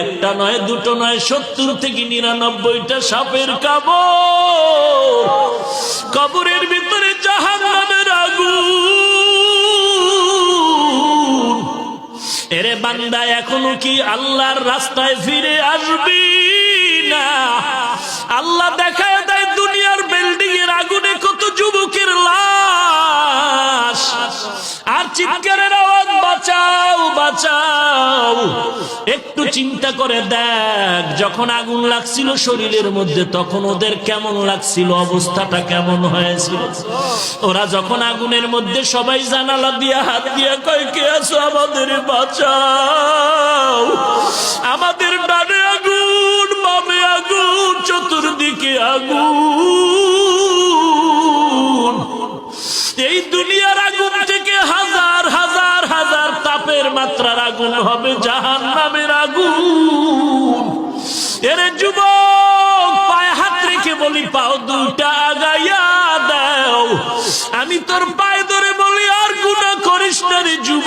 একটা নয় দুটো নয় 70 থেকে 99টা সাপের কবর, কবরের ভিতরে জাহান্নামের আগুন। এরে বান্দা, এখনো কি আল্লাহর রাস্তায় ফিরে আসবি না? আল্লাহ দেখায় দেয় দুনিয়ার বিল্ডিং এর আগুনে কত যুবকের লাশ, আর চিৎকারের আওয়াজ, বাঁচাও বাঁচাও। একটু চিন্তা করে দেখ, যখন আগুন লাগছিল শরীরের মধ্যে তখন ওদের কেমন লাগছিল, অবস্থাটা কেমন হয়েছিল। ওরা যখন আগুনের মধ্যে সবাই জানালা দিয়া হাত দিয়া কয়, কে আছো, আমাদের বাঁচাও। আমাদের ডানে আগুন, বামে আগুন, চতুর্দিকে আগুন। এই দুনিয়ার আগুন থেকে হাজার হাজার হাজার তাপের মাত্রার আগুন হবে জাহান্নামের আগুন। এরে যুবক, পায়ে হাত রেখে বলি, পাও দুইটা আগাইয়া দাও। আমি তোর পায়ে ধরে বলি, আর গুনাহ করিস না রে যুবক।